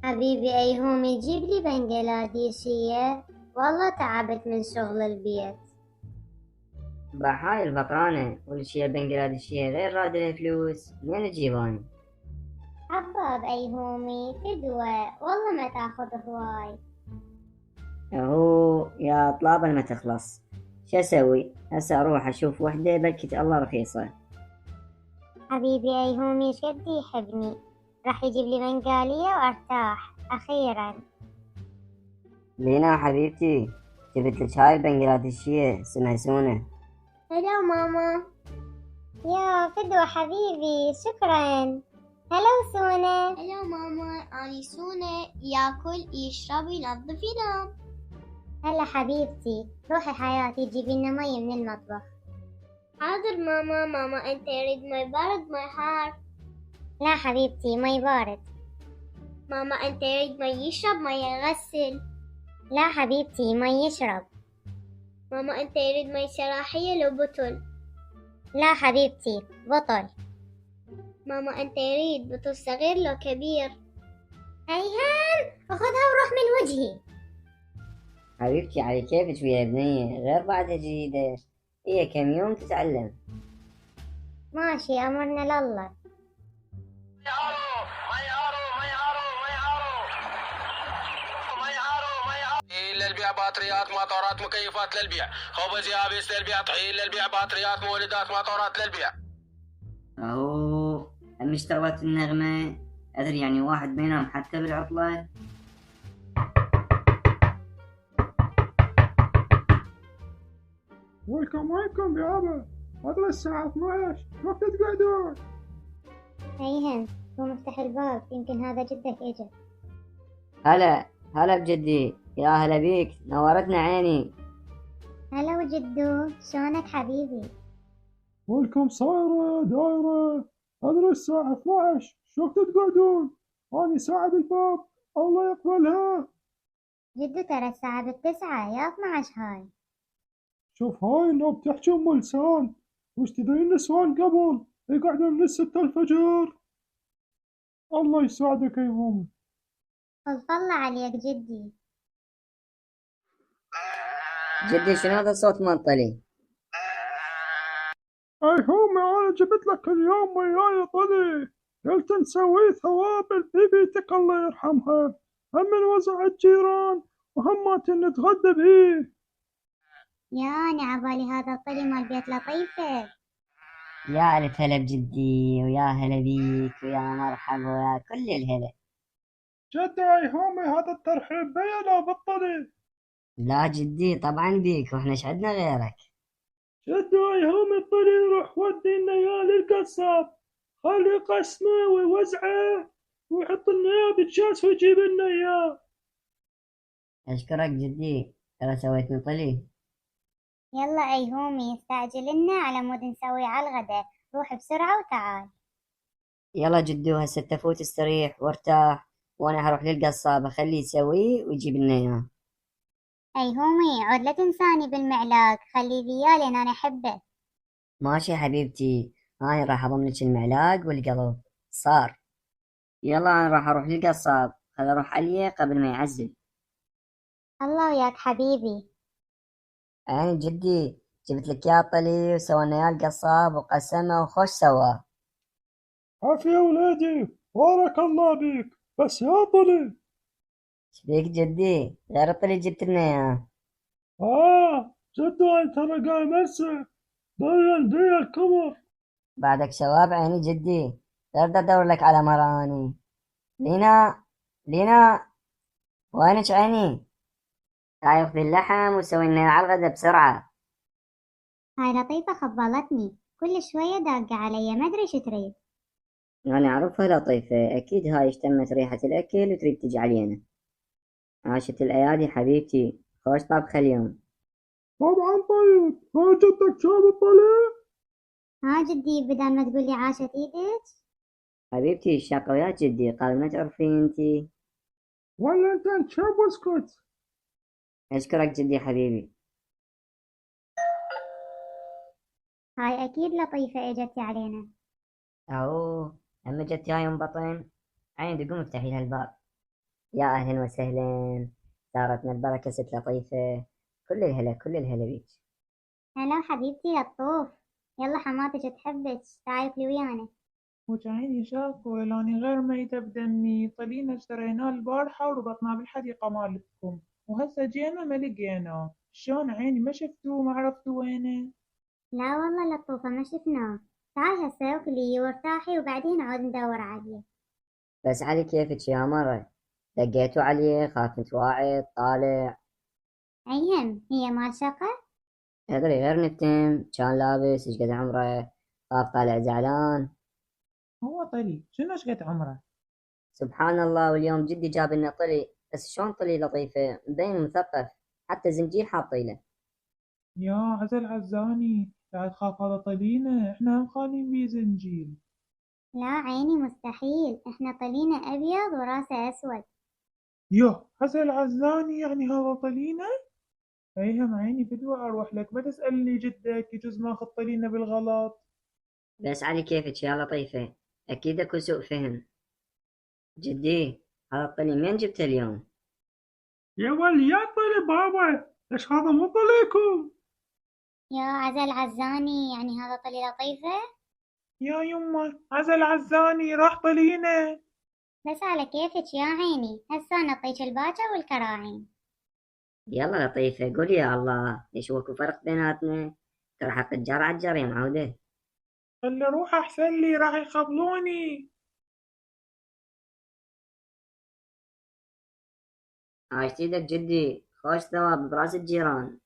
حبيبي أيهومي جيب لي بنجلاديشية. والله تعبت من شغل البيت. بهاي البطرانة والأشياء البنجلاديشية غير رادة الفلوس منين تجيبان؟ عباب أيهومي فدوة والله ما تاخذ هواي. هو يا طلابة ما تخلص. شو أسوي؟ هسه أروح أشوف وحدة بلكي الله رخيصة. حبيبي أيهومي شد يحبني. راح يجيب لي بنجالية وأرتاح أخيرا. لينا حبيبتي، جبت لك هاي البنجلاديشية اسمها سونة. هلو ماما. يا فدوة حبيبي شكرا. هلو سونة. هلو ماما أني سونة ياكل يشرب ينظف ينام. هلا حبيبتي روحي حياتي جيبي لنا مي من المطبخ. حاضر ماما. ماما أنت يريد مي بارد مي حار؟ لا حبيبتي مي بارد. ماما أنت يريد مي يشرب مي يغسل؟ لا حبيبتي مي يشرب. ماما أنت يريد مي سراحية لو بطل؟ لا حبيبتي بطل. ماما أنت يريد بطل صغير لو كبير؟ هيهان أخذها وروح من وجهي. حبيبتي على كيفك ويا بنية غير بعدها جديدة، هي كم يوم تتعلم. ماشي أمرنا لله. للبيع بطاريات موتورات مكيفات للبيع، خبز يابس للبيع، طحين للبيع، بطاريات مولدات موتورات للبيع. أهو أم اشتغلت النغمة، أدري يعني واحد ما ينام حتى بالعطلة. ويلكم يابا. هذا الساعة 12 وقت تقعدون؟ هيهن قوم افتح الباب يمكن هذا جدك اجا. هلا هلا بجدي، يا هلا بيك نورتنا عيني. هلا وجدو شلونك حبيبي؟ ويلكم صايرة دايرة. هذا الساعة 12 شو وقت تقعدون؟ أنا ساعة بالباب، الله يقبلها. جدو ترى الساعة بالتسعة يا 12 هاي. شوف هاي النوب تحكي أم لسان، وش تدري النسوان قبل يقعدون من 6 الفجر. الله يساعدك يا أمي. خلف الله عليك جدي. جدي شنو هذا الصوت منطلي؟ أي أمي أنا جبت لك اليوم وياي طلي، قلت نسوي ثواب في بيتك الله يرحمها، هم نوزع الجيران وهم نتغدى بيه. ياني عبالي هذا الطلي مال بيت لطيفة. يا ألف هلا بجدي ويا هلا بيك ويا مرحبا ويا كل الهلا. جد أي أمي هذا الترحيب بيا لا بالطلي. لا جدي طبعا بيك واحنا ايش عدنا غيرك. جد أي أمي الطلي روح ودينا إياه للقصاب، خلي قسمه ويوزعه ويحط لنا إياه بجاز ويجيب لنا إياه. اشكرك جدي، ترى سويت طلي. يلا أيهومي استعجلنا على مود نسوي على الغدا. روح بسرعة وتعال. يلا جدو هسه تفوت استريح وارتاح، وانا هروح للقصاب اخليه يسويه ويجيب لنا اياه. أيهومي عود لا تنساني بالمعلاق خليه ذيالي لأن أنا أحبه. ماشي حبيبتي، هاي راح اضم لك المعلاق والقلب صار. يلا انا راح اروح للقصاب، خل اروح عليه قبل ما يعزل. الله وياك حبيبي. عين جدي، جبت لك يا طلي وسوينا يا القصاب وقسمه وخش سواه. عافية ولادي، بارك الله بيك، بس يا طلي. شبيك جدي غير الطلي جبت لنا اياه؟ جدو أنت ترى قايم هسه، ديل ديل كبر. بعدك شواب عيني جدي، غير ادور لك على مراني. لينا لينا، وينك عيني؟ تعي خذي اللحم وسوي لنا على الغدا بسرعة. هاي لطيفة خبالتني كل شوية داقة علي ما أدري شو تريد. أنا أعرفها لطيفة، أكيد هاي اشتمت ريحة الأكل وتريد تجي علينا. عاشت الأيادي حبيبتي، خوش طبخة اليوم. طبعا طيب، ها جدك شاب الطلي. ها جدي بدل ما تقولي عاشت إيدك. حبيبتي الشقويات جدي قال ما تعرفين انتي. ولا أنت شاب واسكت. أشكرك جدي حبيبي. هاي أكيد لطيفة إجتي علينا. أهو، أما جت هاي يوم بطن، عين تقوم افتحي لها الباب. يا أهلا وسهلا، صارتنا البركة ست لطيفة. كل الهلا كل الهلا بيك. هلا حبيبتي لطوف. يلا حماتك تحبك، تعالي كلي ويانا. وجعيني شاكو لاني غير ميتة بدمي. طلينا اشتريناه البارحة وربطناه بالحديقة مالتكم، وهسه جينا ما لقيناه. شلون عيني ما شفتوه ما عرفتوا وينه؟ لا والله لطوفة ما شفناه. تعالي هسه وكلي وارتاحي وبعدين نعود ندور عليه. بس علي كيفك يا مرة؟ دقيتوا عليه، خاف متواعد طالع. أيهم هي مال شقة؟ ادري غير نتم، كان لابس ايش قد عمره، خاف طالع زعلان. هو طلي شنو شقد عمره؟ سبحان الله، واليوم جدي جاب لنا طلي، بس شلون طلي لطيفة مبين مثقف، حتى زنجير حاطيله. يا عزل عزاني لا تخاف هذا طلينا، احنا هم خالين بيه زنجيل. لا عيني مستحيل، احنا طلينا أبيض وراسه أسود. يا عزل عزاني يعني هذا طلينا؟ ايهم عيني فدوى اروح لك، ما تسألني جدك يجوز ماخذ طلينا بالغلط. بس علي كيفك يا لطيفة؟ اكيد اكو سوء فهم. جدي، هذا الطلي من جبته اليوم؟ يا ولي يا طلي بابا، ليش هذا مو طليكم؟ يا عزل عزاني يعني هذا طلي لطيفة؟ يا يما عزل عزاني راح طلينا. بس على كيفك يا عيني، هسه نعطيك الباجة والكراعين. يلا لطيفة قول يا الله، ليش اكو فرق بيناتنا؟ ترى حق الجار عالجار يا معودة. خلي اروح احسن لي راح يخبلوني. عايش ايدك جدي، خوش ثواب براس الجيران.